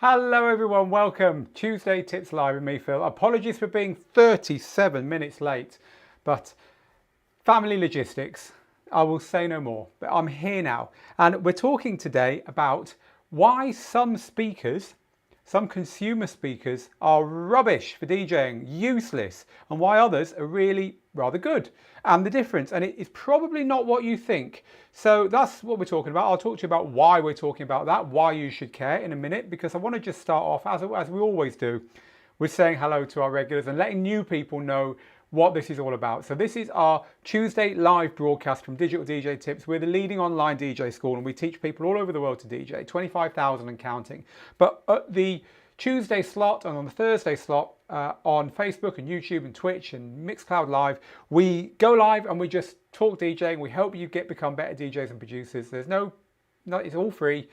Hello everyone, welcome. Tuesday Tips Live with me, Phil. Apologies for being 37 minutes late, but family logistics, I will say no more. But I'm here now, and we're talking today about why some speakers, some consumer speakers, are rubbish for DJing, useless, and why others are really rather good, and the difference. And it is probably not what you think. So that's what we're talking about. I'll talk to you about why we're talking about that, why you should care in a minute, because I want to just start off, as we always do, with saying hello to our regulars and letting new people know what this is all about. So this is our Tuesday live broadcast from Digital DJ Tips. We're the leading online DJ school, and we teach people all over the world to DJ, 25,000 and counting. But at the Tuesday slot and on the Thursday slot on Facebook and YouTube and Twitch and Mixcloud Live, we go live and we just talk DJing. We help you become better DJs and producers. There's no, it's all free.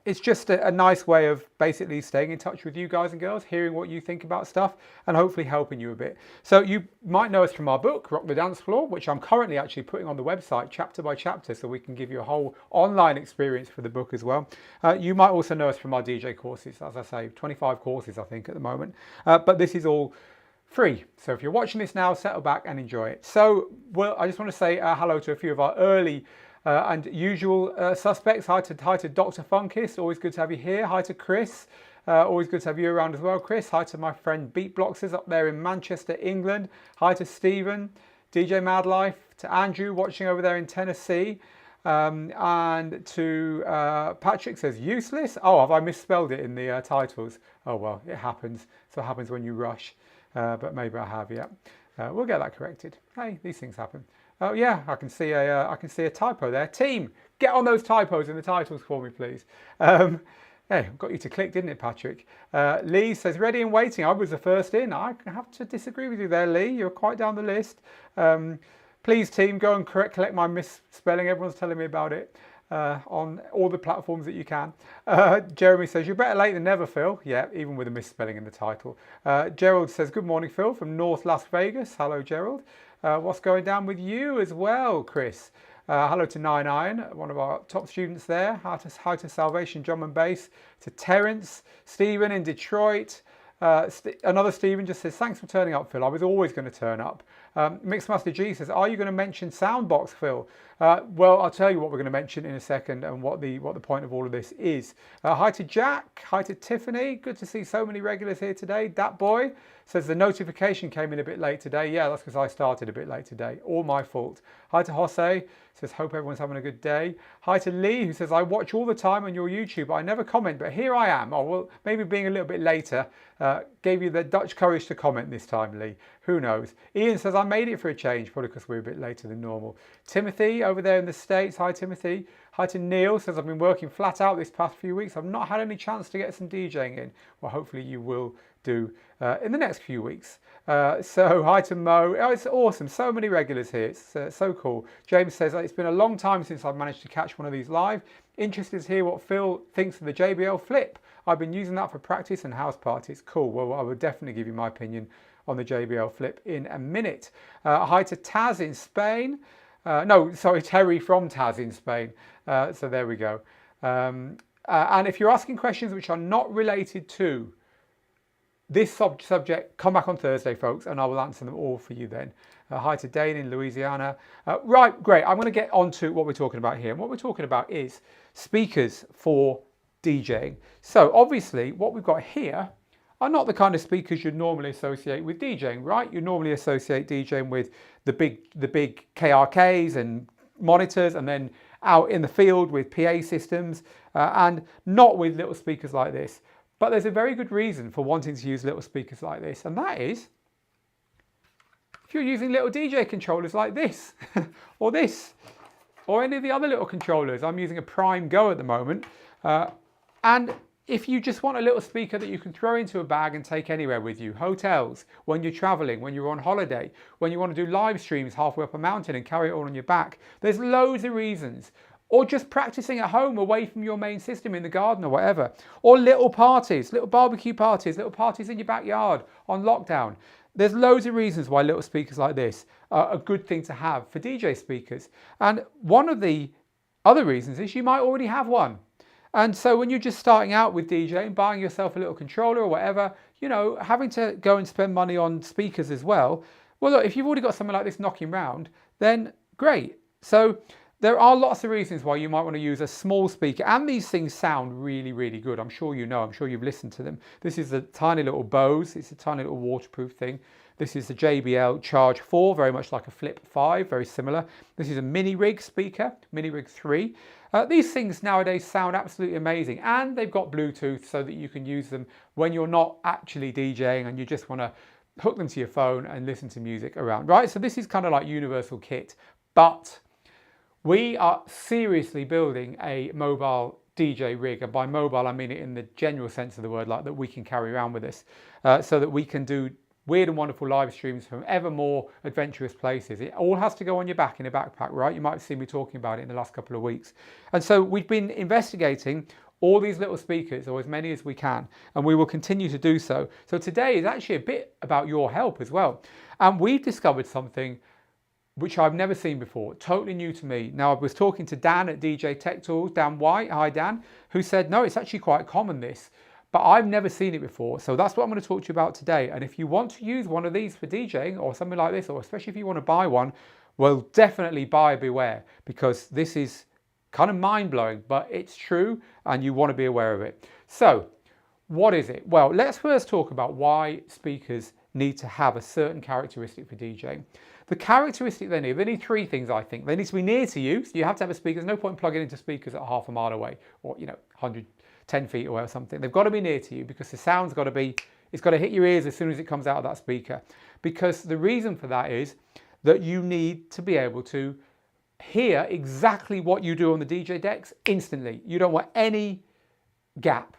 It's just a nice way of basically staying in touch with you guys and girls, hearing what you think about stuff, and hopefully helping you a bit. So you might know us from our book, Rock the Dance Floor, which I'm currently actually putting on the website chapter by chapter, so we can give you a whole online experience for the book as well. You might also know us from our DJ courses, as I say, 25 courses I think at the moment. But this is all free. So if you're watching this now, settle back and enjoy it. So, well, I just want to say hello to a few of our early and usual suspects. Hi to Dr. Funkist, always good to have you here. Hi to Chris, always good to have you around as well, Chris. Hi to my friend Beat Bloxers up there in Manchester, England. Hi to Stephen, DJ Mad Life, to Andrew watching over there in Tennessee, and to Patrick says useless. Oh, have I misspelled it in the titles? Oh well, it happens. So it happens when you rush, but maybe I have. Yeah, we'll get that corrected. Hey, these things happen. Oh yeah, I can see a typo there. Team, get on those typos in the titles for me, please. Hey, got you to click, didn't it, Patrick? Lee says ready and waiting. I was the first in. I have to disagree with you there, Lee. You're quite down the list. Please, team, go and collect my misspelling. Everyone's telling me about it on all the platforms that you can. Jeremy says you're better late than never, Phil. Yeah, even with a misspelling in the title. Gerald says good morning, Phil, from North Las Vegas. Hello, Gerald. What's going down with you as well, Chris? Hello to 9 Iron, one of our top students there. Hi to Salvation Drum and Bass, to Terence, Stephen in Detroit. Another Stephen just says, thanks for turning up, Phil. I was always going to turn up. Mixmaster G says, are you going to mention Soundbox, Phil? Well, I'll tell you what we're going to mention in a second and what the point of all of this is. Hi to Jack. Hi to Tiffany. Good to see so many regulars here today. Dat Boy says the notification came in a bit late today. Yeah, that's because I started a bit late today. All my fault. Hi to Jose. Says, hope everyone's having a good day. Hi to Lee, who says, I watch all the time on your YouTube. I never comment, but here I am. Oh, well, maybe being a little bit later gave you the Dutch courage to comment this time, Lee. Who knows? Ian says, I made it for a change, probably because we're a bit later than normal. Timothy, over there in the States. Hi, Timothy. Hi to Neil, says, I've been working flat out this past few weeks. I've not had any chance to get some DJing in. Well, hopefully you will do in the next few weeks. So hi to Mo. Oh, it's awesome. So many regulars here. It's so cool. James says, it's been a long time since I've managed to catch one of these live. Interested to hear what Phil thinks of the JBL Flip. I've been using that for practice and house parties. Cool. Well, I will definitely give you my opinion on the JBL Flip in a minute. Hi to Taz in Spain. No, sorry, Terry from Taz in Spain. So there we go. And if you're asking questions which are not related to this subject, come back on Thursday, folks, and I will answer them all for you then. Hi to Dane in Louisiana. Right, great. I'm going to get on to what we're talking about here. And what we're talking about is speakers for DJing. So obviously what we've got here are not the kind of speakers you'd normally associate with DJing, right? You normally associate DJing with the big KRKs and monitors, and then out in the field with PA systems, and not with little speakers like this. But there's a very good reason for wanting to use little speakers like this, and that is if you're using little DJ controllers like this, or this, or any of the other little controllers. I'm using a Prime Go at the moment, and if you just want a little speaker that you can throw into a bag and take anywhere with you, hotels, when you're traveling, when you're on holiday, when you want to do live streams halfway up a mountain and carry it all on your back, there's loads of reasons. Or just practicing at home away from your main system in the garden or whatever. Or little parties, little barbecue parties, little parties in your backyard on lockdown. There's loads of reasons why little speakers like this are a good thing to have for DJ speakers. And one of the other reasons is you might already have one. And so when you're just starting out with DJing, buying yourself a little controller or whatever, you know, having to go and spend money on speakers as well. Well, look, if you've already got something like this knocking round, then great. So there are lots of reasons why you might want to use a small speaker, and these things sound really, really good. I'm sure you know, I'm sure you've listened to them. This is the tiny little Bose, it's a tiny little waterproof thing. This is the Jbl Charge 4, very much like a Flip 5, very similar. This is a mini rig speaker, mini rig 3. These things nowadays sound absolutely amazing, and they've got Bluetooth so that you can use them when you're not actually DJing and you just want to hook them to your phone and listen to music around, right? So this is kind of like universal kit, but we are seriously building a mobile DJ rig, and by mobile I mean it in the general sense of the word, like that we can carry around with us, so that we can do weird and wonderful live streams from ever more adventurous places. It all has to go on your back in a backpack, right? You might have seen me talking about it in the last couple of weeks. And so we've been investigating all these little speakers, or as many as we can, and we will continue to do so. So today is actually a bit about your help as well. And we've discovered something which I've never seen before, totally new to me. Now, I was talking to Dan at DJ Tech Tools, Dan White, hi Dan, who said, no, it's actually quite common this, but I've never seen it before. So that's what I'm going to talk to you about today. And if you want to use one of these for DJing or something like this, or especially if you want to buy one, well, definitely buyer beware, because this is kind of mind-blowing, but it's true and you want to be aware of it. So what is it? Well, let's first talk about why speakers need to have a certain characteristic for DJing. The characteristic they need three things, I think. They need to be near to you, so you have to have a speaker. There's no point plugging into speakers at half a mile away, or 110 feet away or something. They've got to be near to you, because the sound's got to be, it's got to hit your ears as soon as it comes out of that speaker. Because the reason for that is that you need to be able to hear exactly what you do on the DJ decks instantly. You don't want any gap.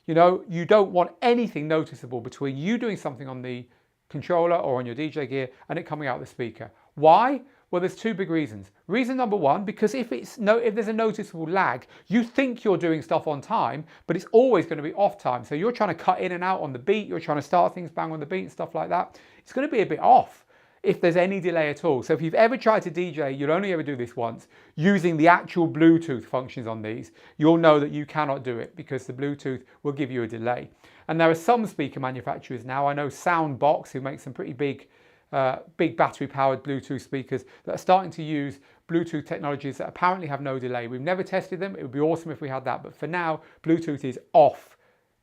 You don't want anything noticeable between you doing something on the controller or on your DJ gear and it coming out the speaker. Why? Well, there's two big reasons. Reason number one, because if there's a noticeable lag, you think you're doing stuff on time, but it's always going to be off time. So you're trying to cut in and out on the beat, you're trying to start things bang on the beat and stuff like that. It's going to be a bit off if there's any delay at all. So if you've ever tried to DJ, you'll only ever do this once, using the actual Bluetooth functions on these, you'll know that you cannot do it because the Bluetooth will give you a delay. And there are some speaker manufacturers now, I know Soundbox, who makes some pretty big battery-powered Bluetooth speakers, that are starting to use Bluetooth technologies that apparently have no delay. We've never tested them. It would be awesome if we had that. But for now, Bluetooth is off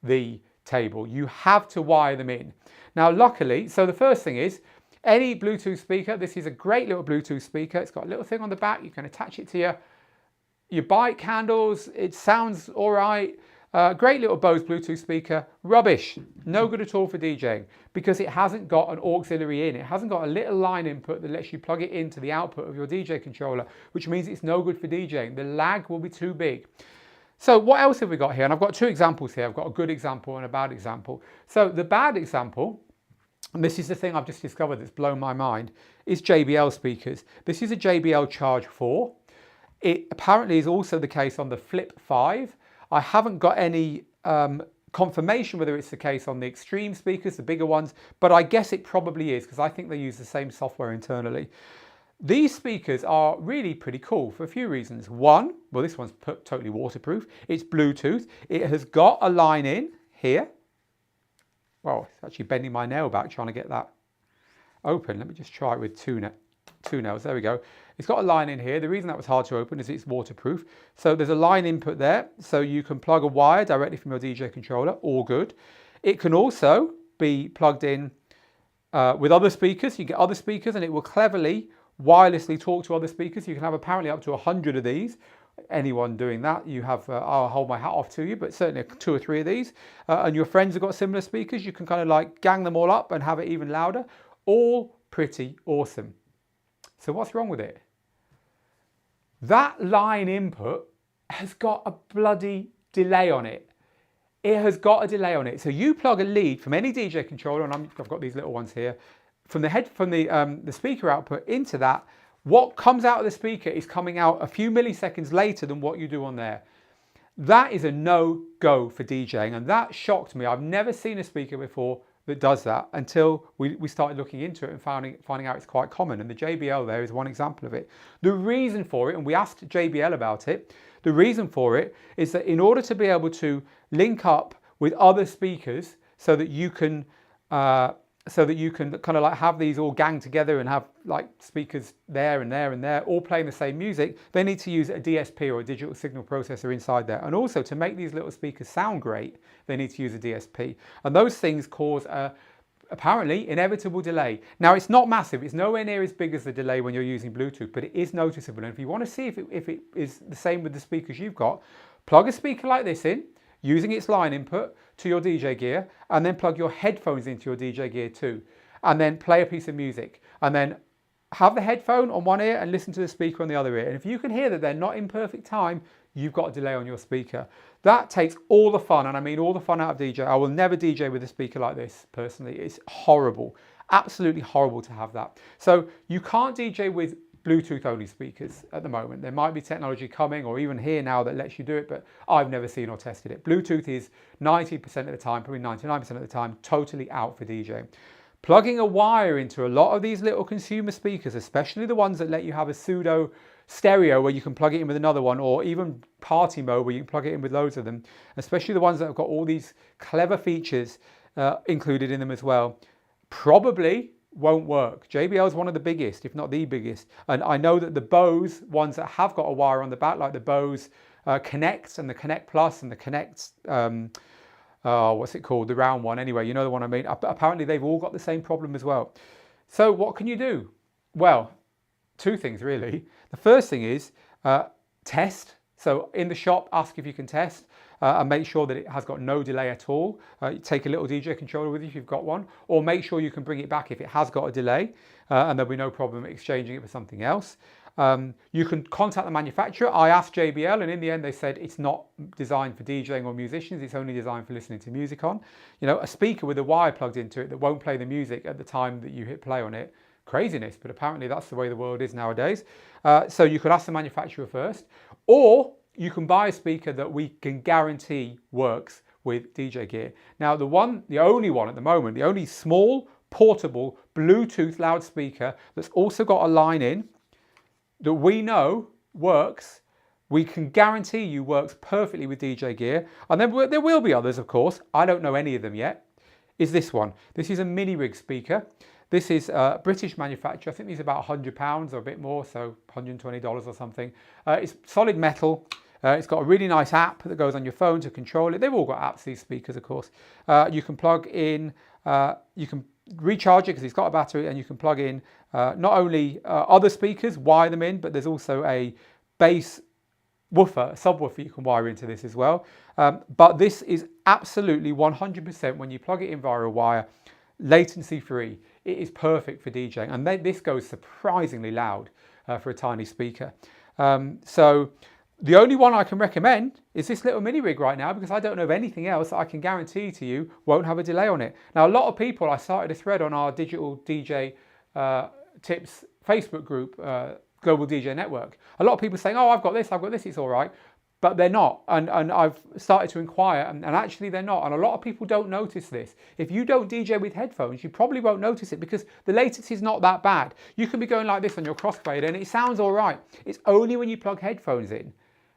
the table. You have to wire them in. Now, luckily, so the first thing is, any Bluetooth speaker, this is a great little Bluetooth speaker. It's got a little thing on the back. You can attach it to your bike handles. It sounds all right. Great little Bose Bluetooth speaker. Rubbish. No good at all for DJing because it hasn't got an auxiliary in. It hasn't got a little line input that lets you plug it into the output of your DJ controller, which means it's no good for DJing. The lag will be too big. So what else have we got here? And I've got two examples here. I've got a good example and a bad example. So the bad example, and this is the thing I've just discovered that's blown my mind, is Jbl speakers. This is a Jbl Charge 4. It apparently is also the case on the Flip 5. I haven't got any confirmation whether it's the case on the Extreme speakers, the bigger ones, but I guess it probably is because I think they use the same software internally. These speakers are really pretty cool for a few reasons. One, well, this one's totally waterproof. It's Bluetooth. It has got a line in here. Well, it's actually bending my nail back trying to get that open. Let me just try it with two nails. There we go. It's got a line in here. The reason that was hard to open is it's waterproof. So there's a line input there. So you can plug a wire directly from your DJ controller. All good. It can also be plugged in with other speakers. You get other speakers and it will cleverly wirelessly talk to other speakers. You can have apparently up to 100 of these. Anyone doing that, you have, I'll hold my hat off to you, but certainly 2 or 3 of these. And your friends have got similar speakers. You can kind of like gang them all up and have it even louder. All pretty awesome. So what's wrong with it? That line input has got a bloody delay on it. It has got a delay on it. So you plug a lead from any DJ controller, and I've got these little ones here, from the speaker output into that. What comes out of the speaker is coming out a few milliseconds later than what you do on there. That is a no-go for DJing, and that shocked me. I've never seen a speaker before that does that until we started looking into it and finding out it's quite common, and the JBL there is one example of it. The reason for it, and we asked JBL about it, the reason for it is that in order to be able to link up with other speakers so that you can kind of like have these all gang together and have like speakers there and there and there all playing the same music, they need to use a DSP or a digital signal processor inside there. And also to make these little speakers sound great, they need to use a DSP. And those things cause a apparently inevitable delay. Now it's not massive, it's nowhere near as big as the delay when you're using Bluetooth, but it is noticeable. And if you want to see if it is the same with the speakers you've got, plug a speaker like this in, using its line input to your DJ gear, and then plug your headphones into your DJ gear too, and then play a piece of music, and then have the headphone on one ear and listen to the speaker on the other ear. And if you can hear that they're not in perfect time, you've got a delay on your speaker. That takes all the fun, and I mean all the fun out of DJ. I will never DJ with a speaker like this, personally. It's horrible, absolutely horrible to have that. So you can't DJ with Bluetooth only speakers at the moment. There might be technology coming, or even here now, that lets you do it, but I've never seen or tested it. Bluetooth is 90% of the time, probably 99% of the time, totally out for DJing. Plugging a wire into a lot of these little consumer speakers, especially the ones that let you have a pseudo stereo where you can plug it in with another one, or even party mode where you can plug it in with loads of them, especially the ones that have got all these clever features included in them as well, probably won't work. JBL is one of the biggest, if not the biggest. And I know that the Bose ones that have got a wire on the back, like the Bose Connect and the Connect Plus and the Connect, what's it called? The round one. Anyway, you know the one I mean. Apparently they've all got the same problem as well. So what can you do? Well, two things really. The first thing is test. So in the shop, ask if you can test and make sure that it has got no delay at all. Take a little DJ controller with you if you've got one, or make sure you can bring it back if it has got a delay, and there'll be no problem exchanging it for something else. You can contact the manufacturer. I asked JBL, and in the end they said it's not designed for DJing or musicians, it's only designed for listening to music on. You know, a speaker with a wire plugged into it that won't play the music at the time that you hit play on it. Craziness, but apparently that's the way the world is nowadays. So you could ask the manufacturer first, or you can buy a speaker that we can guarantee works with DJ gear. Now the only one at the moment, the only small portable Bluetooth loudspeaker that's also got a line in that we know works, we can guarantee you works perfectly with DJ gear, and then there will be others, of course, I don't know any of them yet, is this one. This is a mini rig speaker. This is a British manufacturer. I think these are about £100 or a bit more, so $120 or something. It's solid metal. It's got a really nice app that goes on your phone to control it. They've all got apps, these speakers, of course. You can plug in, you can recharge it because it's got a battery, and you can plug in not only other speakers, wire them in, but there's also a bass woofer, a subwoofer you can wire into this as well. But this is absolutely 100% when you plug it in via a wire, latency free. It is perfect for DJing, and this goes surprisingly loud for a tiny speaker. So the only one I can recommend is this little mini rig right now, because I don't know of anything else that I can guarantee to you won't have a delay on it. Now, a lot of people, I started a thread on our digital DJ tips Facebook group, Global DJ Network. A lot of people saying, oh, I've got this, it's all right. But they're not, and I've started to inquire, and actually they're not, and a lot of people don't notice this. If you don't DJ with headphones, you probably won't notice it because the latency is not that bad. You can be going like this on your crossfader and it sounds all right. It's only when you plug headphones in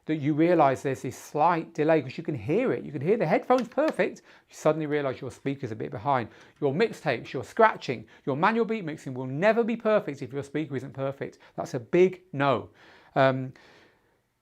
that you realise there's this slight delay, because you can hear it. You can hear the headphones perfect, you suddenly realise your speaker's a bit behind. Your mixtapes, your scratching, your manual beat mixing will never be perfect if your speaker isn't perfect. That's a big no.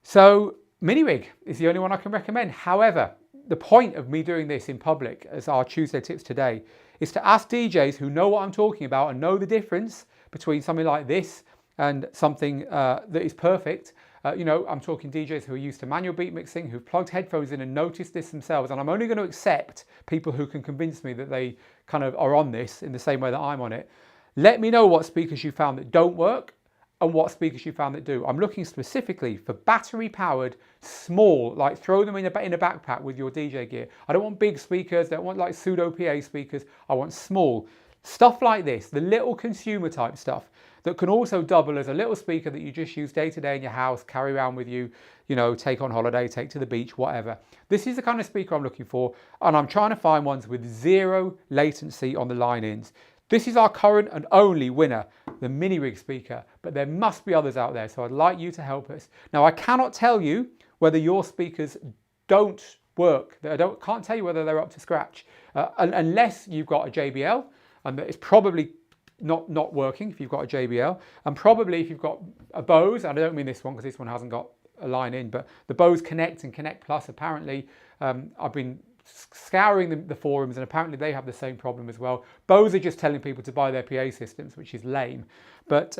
So mini rig is the only one I can recommend. However, the point of me doing this in public as our Tuesday tips today is to ask DJs who know what I'm talking about and know the difference between something like this and something that is perfect. You know, I'm talking DJs who are used to manual beat mixing, who've plugged headphones in and noticed this themselves. And I'm only going to accept people who can convince me that they kind of are on this in the same way that I'm on it. Let me know what speakers you found that don't work and what speakers you found that do. I'm looking specifically for battery powered, small, like throw them in a backpack with your DJ gear. I don't want big speakers, I don't want like pseudo PA speakers. I want small stuff like this, the little consumer type stuff. that can also double as a little speaker that you just use day to day in your house, carry around with you, you know, take on holiday, take to the beach, whatever. This is the kind of speaker I'm looking for, and I'm trying to find ones with 0 latency on the line-ins. This is our current and only winner, the mini rig speaker, but there must be others out there, so I'd like you to help us. Now, I cannot tell you whether your speakers don't work. Can't tell you whether they're up to scratch, unless you've got a JBL, and it's probably not working if you've got a JBL, and probably if you've got a Bose, and I don't mean this one because this one hasn't got a line in, but the Bose Connect and Connect Plus, apparently, I've been scouring the forums, and apparently they have the same problem as well. Bose are just telling people to buy their PA systems, which is lame. But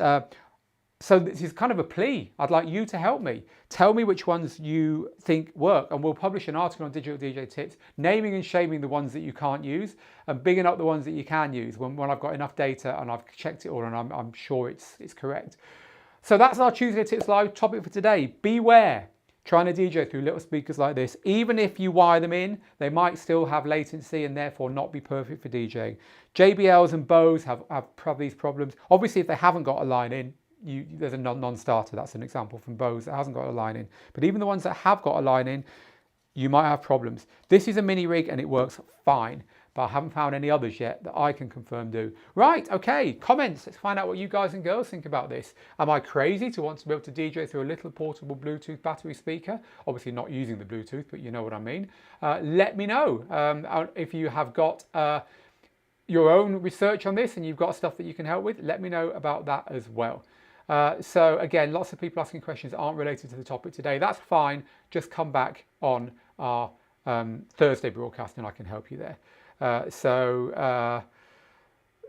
so this is kind of a plea. I'd like you to help me. Tell me which ones you think work, and we'll publish an article on Digital DJ Tips, naming and shaming the ones that you can't use and bigging up the ones that you can use when I've got enough data and I've checked it all and I'm sure it's correct. So that's our Tuesday Tips Live topic for today. Beware trying to DJ through little speakers like this. Even if you wire them in, they might still have latency and therefore not be perfect for DJing. JBLs and Bose have these problems. Obviously, if they haven't got a line in, there's a non-starter. That's an example from Bose that hasn't got a line in. But even the ones that have got a line in, you might have problems. This is a mini rig and it works fine, but I haven't found any others yet that I can confirm do. Right, okay, comments. Let's find out what you guys and girls think about this. Am I crazy to want to be able to DJ through a little portable Bluetooth battery speaker? Obviously not using the Bluetooth, but you know what I mean. Let me know if you have got your own research on this and you've got stuff that you can help with. Let me know about that as well. So again, lots of people asking questions that aren't related to the topic today. That's fine. Just come back on our Thursday broadcast and I can help you there. So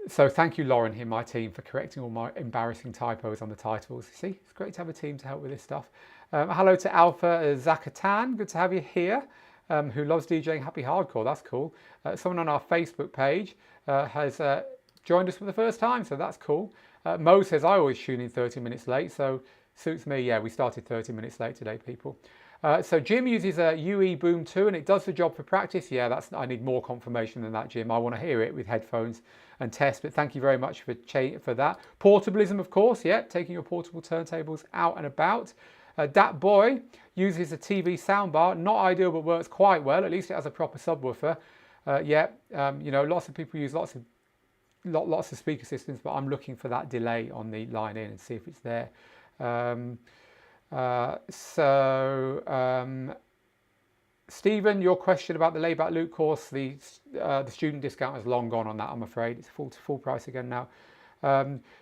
thank you, Lauren, here, my team, for correcting all my embarrassing typos on the titles. See, it's great to have a team to help with this stuff. Hello to Alpha Zakatan. Good to have you here. Who loves DJing Happy Hardcore. That's cool. Someone on our Facebook page has joined us for the first time, so that's cool. Mo says, I always tune in 30 minutes late, so suits me. Yeah, we started 30 minutes late today, people. So Jim uses a UE Boom 2 and it does the job for practice. Yeah, I need more confirmation than that, Jim. I want to hear it with headphones and test, but thank you very much for that. Portablism, of course, yeah, taking your portable turntables out and about. Dat Boy uses a TV soundbar, not ideal but works quite well. At least it has a proper subwoofer. You know, lots of people use lots of speaker systems, but I'm looking for that delay on the line in and see if it's there. Stephen, your question about the Layback Loop course, the student discount is long gone on that, I'm afraid. It's full price again now.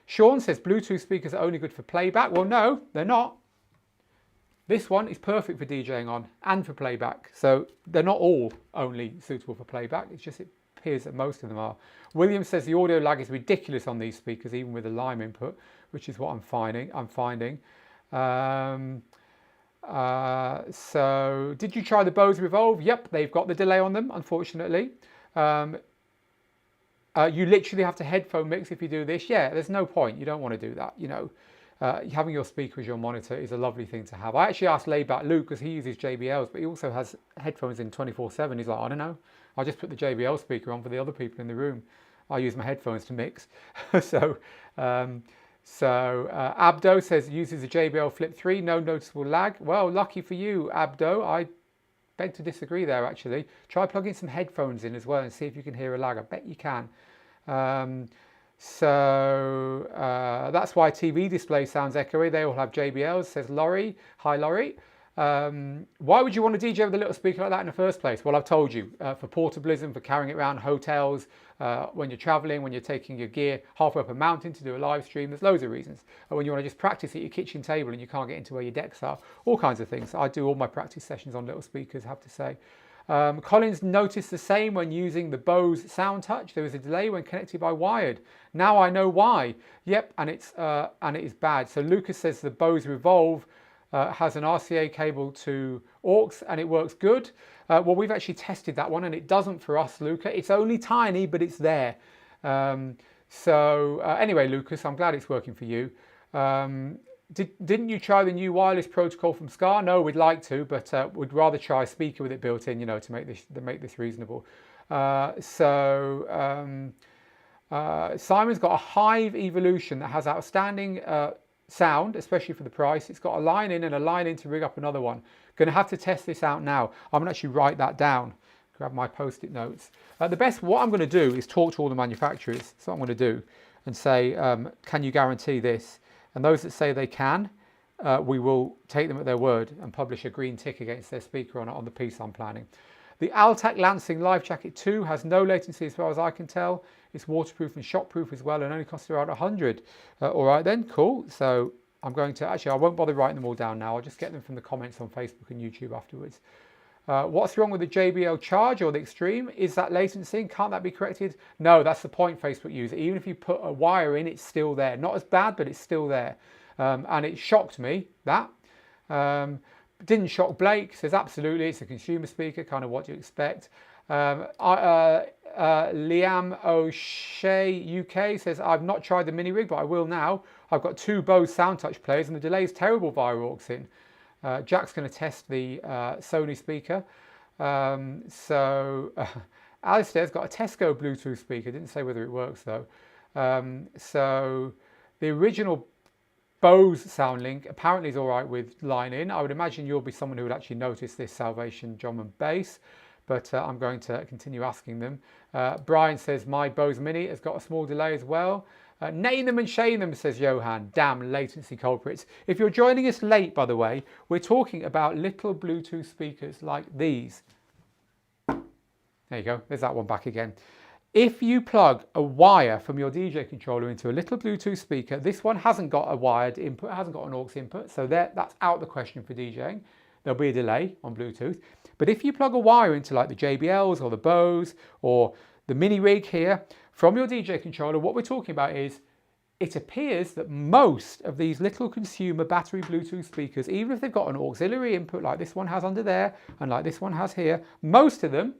Sean says Bluetooth speakers are only good for playback. Well, no, they're not. This one is perfect for DJing on and for playback. So they're not all only suitable for playback. It's just it appears that most of them are. William says the audio lag is ridiculous on these speakers, even with a Lime input, which is what I'm finding. So did you try the Bose Revolve? Yep, they've got the delay on them, unfortunately. You literally have to headphone mix if you do this. Yeah, there's no point. You don't want to do that, you know. Having your speaker as your monitor is a lovely thing to have. I actually asked Layback Luke, because he uses JBLs, but he also has headphones in 24/7. He's like, I don't know, I'll just put the JBL speaker on for the other people in the room. I use my headphones to mix. So Abdo says uses a JBL Flip 3, no noticeable lag. Well, lucky for you, Abdo. I beg to disagree there, actually. Try plugging some headphones in as well and see if you can hear a lag. I bet you can. That's why TV display sounds echoey. They all have JBLs, says Laurie. Hi, Laurie. Why would you want to DJ with a little speaker like that in the first place? Well, I've told you, for portablism, for carrying it around hotels, when you're traveling, when you're taking your gear halfway up a mountain to do a live stream, there's loads of reasons. When you want to just practice at your kitchen table and you can't get into where your decks are, all kinds of things. I do all my practice sessions on little speakers, I have to say. Collins noticed the same when using the Bose SoundTouch. There was a delay when connected by wired. Now I know why. Yep, and it is bad. So Lucas says the Bose Revolve has an RCA cable to aux and it works good. Well, we've actually tested that one and it doesn't for us, Luca. It's only tiny, but it's there. Anyway, Lucas, I'm glad it's working for you. Didn't you try the new wireless protocol from Scar? No, we'd like to, but we'd rather try a speaker with it built in, you know, to make this reasonable. Simon's got a Hive Evolution that has outstanding sound, especially for the price. It's got a line in and a line in to rig up another one. Going to have to test this out now. I'm going to actually write that down. Grab my post-it notes. What I'm going to do is talk to all the manufacturers. That's what I'm going to do, and say, can you guarantee this? And those that say they can, we will take them at their word and publish a green tick against their speaker on the piece I'm planning. The Altec Lansing Live Jacket 2 has no latency as far as I can tell. It's waterproof and shockproof as well, and only costs around 100. All right then, cool. So I'm going to, actually I won't bother writing them all down now. I'll just get them from the comments on Facebook and YouTube afterwards. What's wrong with the Jbl Charge or the Extreme? Is that latency? Can't that be corrected? No, that's the point, Facebook user. Even if you put a wire in, it's still there. Not as bad, but it's still there. And it shocked me, that. Didn't shock Blake, says absolutely, it's a consumer speaker, kind of what you expect. Liam O'Shea UK says, I've not tried the mini rig, but I will now. I've got 2 Bose SoundTouch players and the delay is terrible via aux in. Jack's going to test the Sony speaker. Alistair's got a Tesco Bluetooth speaker, didn't say whether it works though. So the original Bose SoundLink apparently is all right with line in. I would imagine you'll be someone who would actually notice this Salvation drum and bass, but I'm going to continue asking them. Brian says my Bose Mini has got a small delay as well. Name them and shame them, says Johan. Damn latency culprits. If you're joining us late, by the way, we're talking about little Bluetooth speakers like these. There you go, there's that one back again. If you plug a wire from your DJ controller into a little Bluetooth speaker, this one hasn't got a wired input, hasn't got an aux input, so that's out the question for DJing. There'll be a delay on Bluetooth. But if you plug a wire into like the JBLs or the Bose or the mini rig here from your DJ controller, what we're talking about is it appears that most of these little consumer battery Bluetooth speakers, even if they've got an auxiliary input like this one has under there and like this one has here, most of them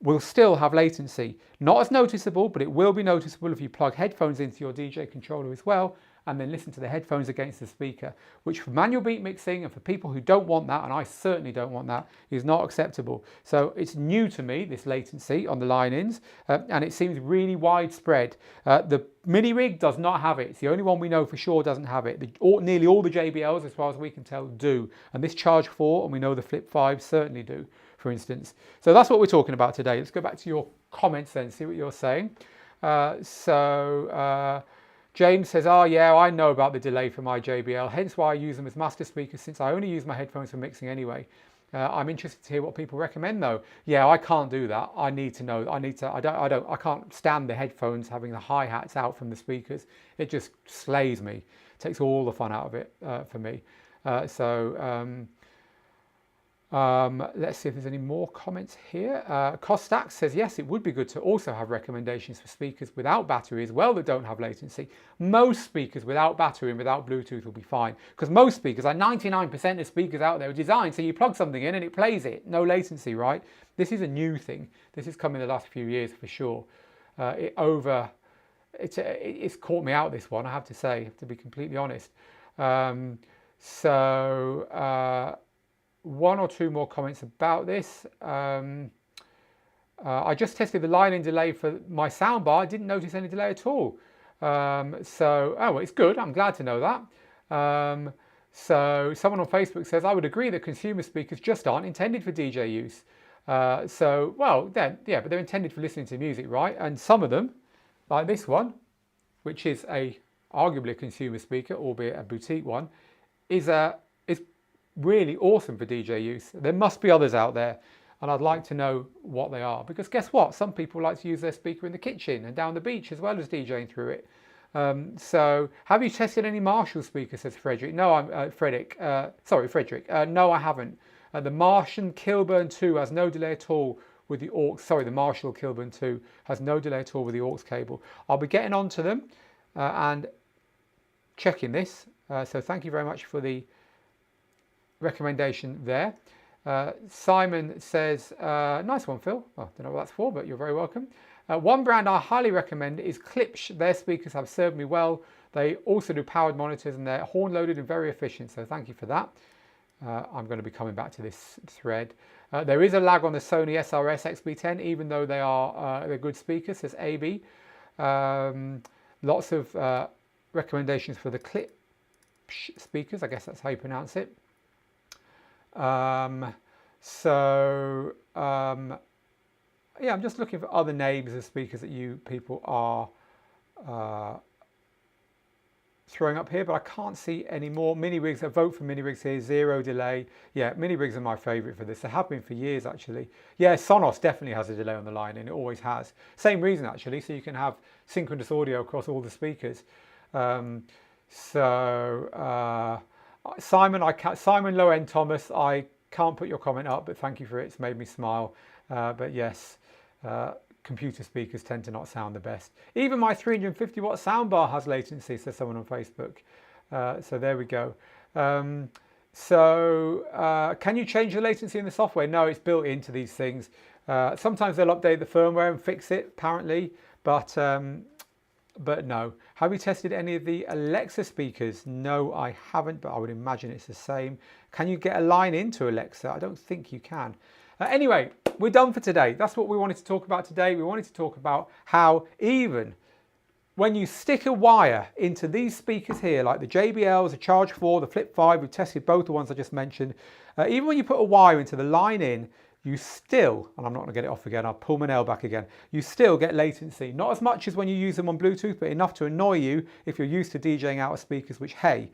will still have latency. Not as noticeable, but it will be noticeable if you plug headphones into your DJ controller as well and then listen to the headphones against the speaker, which for manual beat mixing and for people who don't want that, and I certainly don't want that, is not acceptable. So it's new to me, this latency on the line-ins, and it seems really widespread. The mini rig does not have it. It's the only one we know for sure doesn't have it. Nearly all the JBLs, as far as we can tell, do. And this Charge 4, and we know the Flip 5 certainly do, for instance. So that's what we're talking about today. Let's go back to your comments then, see what you're saying. James says, oh yeah, I know about the delay for my JBL, hence why I use them as master speakers since I only use my headphones for mixing anyway. I'm interested to hear what people recommend though. Yeah, I can't do that. I need to know. I can't stand the headphones having the hi-hats out from the speakers. It just slays me. It takes all the fun out of it for me. Let's see if there's any more comments here. Costax says, yes, it would be good to also have recommendations for speakers without battery as well that don't have latency. Most speakers without battery and without Bluetooth will be fine, because most speakers, like 99% of speakers out there, are designed so you plug something in and it plays it, no latency, right? This is a new thing. This has come in the last few years for sure. It's caught me out, this one, I have to say, to be completely honest. One or two more comments about this. I just tested the line-in delay for my soundbar. I didn't notice any delay at all. Well, it's good. I'm glad to know that. So someone on Facebook says, I would agree that consumer speakers just aren't intended for DJ use. Well, then, yeah, but they're intended for listening to music, right? And some of them, like this one, which is arguably a consumer speaker, albeit a boutique one, is really awesome for DJ use. There must be others out there, and I'd like to know what they are, because guess what? Some people like to use their speaker in the kitchen and down the beach as well as DJing through it. So have you tested any Marshall speakers, says Frederick? No, Frederick. No, I haven't. The Martian Kilburn 2 has no delay at all with the aux. Sorry, the Marshall Kilburn 2 has no delay at all with the aux cable. I'll be getting onto them and checking this. So thank you very much for the recommendation there. Simon says, nice one, Phil. Well, I don't know what that's for, but you're very welcome. One brand I highly recommend is Klipsch. Their speakers have served me well. They also do powered monitors and they're horn loaded and very efficient. So thank you for that. I'm going to be coming back to this thread. There is a lag on the Sony SRS XB10, even though they're good speakers, says AB. Lots of recommendations for the clip speakers. I guess that's how you pronounce it. Yeah, I'm just looking for other names of speakers that you people are throwing up here, but I can't see any more. Mini rigs, a vote for mini rigs here, 0 delay. Yeah, mini rigs are my favorite for this. They have been for years actually. Yeah, Sonos definitely has a delay on the line, and it always has. Same reason actually, so you can have synchronous audio across all the speakers. Simon Low End Thomas, I can't put your comment up, but thank you for it. It's made me smile. But yes, computer speakers tend to not sound the best. Even my 350 watt soundbar has latency, says someone on Facebook. So there we go. Can you change the latency in the software? No, it's built into these things. Sometimes they'll update the firmware and fix it, apparently, but no. Have you tested any of the Alexa speakers? No, I haven't, but I would imagine it's the same. Can you get a line into Alexa? I don't think you can. Anyway, we're done for today. That's what we wanted to talk about today. We wanted to talk about how even when you stick a wire into these speakers here, like the JBLs, the Charge 4, the Flip 5, we've tested both the ones I just mentioned. Even when you put a wire into the line in, you still, and I'm not going to get it off again, I'll pull my nail back again, you still get latency. Not as much as when you use them on Bluetooth, but enough to annoy you if you're used to DJing out of speakers, which, hey,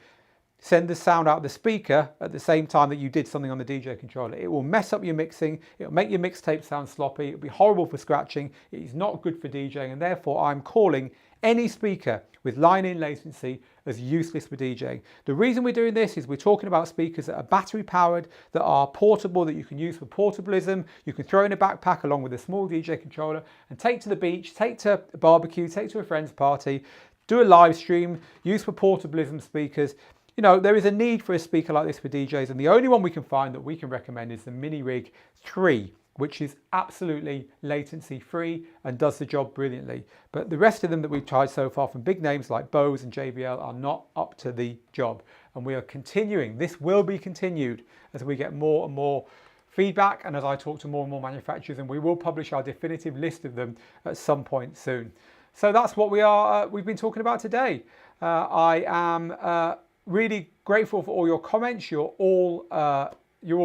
send the sound out of the speaker at the same time that you did something on the DJ controller. It will mess up your mixing, it'll make your mixtape sound sloppy, it'll be horrible for scratching, it is not good for DJing, and therefore I'm calling any speaker with line-in latency as useless for DJing. The reason we're doing this is we're talking about speakers that are battery powered, that are portable, that you can use for portablism, you can throw in a backpack along with a small DJ controller and take to the beach, take to a barbecue, take to a friend's party, do a live stream, use for portablism speakers. You know, there is a need for a speaker like this for DJs, and the only one we can find that we can recommend is the Mini Rig 3, which is absolutely latency free and does the job brilliantly. But the rest of them that we've tried so far from big names like Bose and JBL are not up to the job. And we are continuing, this will be continued as we get more and more feedback and as I talk to more and more manufacturers, and we will publish our definitive list of them at some point soon. So that's what we've been talking about today. I am really grateful for all your comments. You're all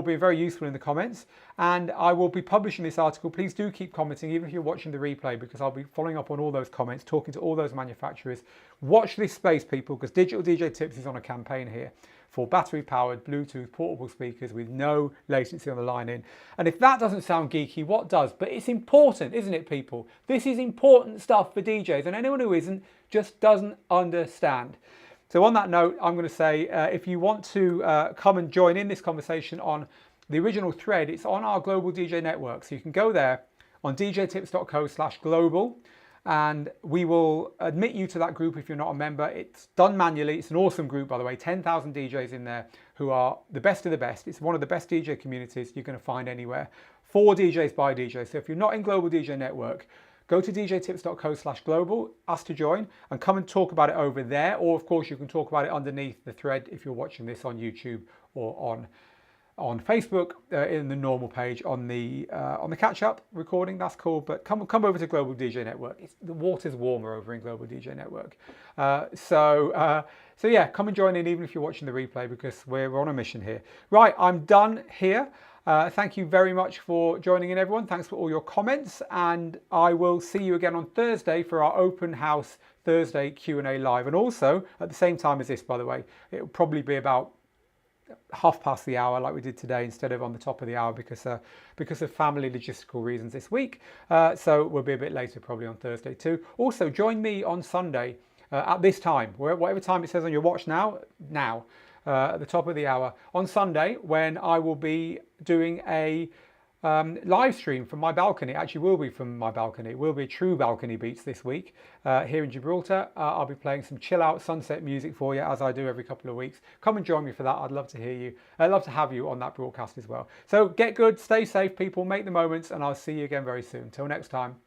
being very useful in the comments, and I will be publishing this article. Please do keep commenting, even if you're watching the replay, because I'll be following up on all those comments, talking to all those manufacturers. Watch this space, people, because Digital DJ Tips is on a campaign here for battery-powered Bluetooth portable speakers with no latency on the line in. And if that doesn't sound geeky, what does? But it's important, isn't it, people? This is important stuff for DJs, and anyone who isn't just doesn't understand. So on that note, I'm going to say, if you want to come and join in this conversation on the original thread, it's on our Global DJ Network. So you can go there on djtips.co/global, and we will admit you to that group if you're not a member. It's done manually. It's an awesome group, by the way, 10,000 DJs in there who are the best of the best. It's one of the best DJ communities you're going to find anywhere, for DJs by DJs. So if you're not in Global DJ Network, go to djtips.co/global, ask to join, and come and talk about it over there. Or of course you can talk about it underneath the thread if you're watching this on YouTube or on Facebook in the normal page on the catch-up recording. That's cool, but come over to Global DJ Network. The water's warmer over in Global DJ Network. So yeah, come and join in even if you're watching the replay, because we're on a mission here. Right, I'm done here. Thank you very much for joining in, everyone. Thanks for all your comments, and I will see you again on Thursday for our open house Thursday Q&A live. And also at the same time as this, by the way, it will probably be about 1/2 the hour like we did today, instead of on the top of the hour, because of family logistical reasons this week. So we'll be a bit later probably on Thursday too. Also join me on Sunday at this time, whatever time it says on your watch now. At the top of the hour on Sunday, when I will be doing a live stream from my balcony. It actually will be from my balcony. It will be true balcony beats this week here in Gibraltar. I'll be playing some chill out sunset music for you, as I do every couple of weeks. Come and join me for that. I'd love to hear you. I'd love to have you on that broadcast as well. So get good, stay safe, people, make the moments, and I'll see you again very soon. Till next time.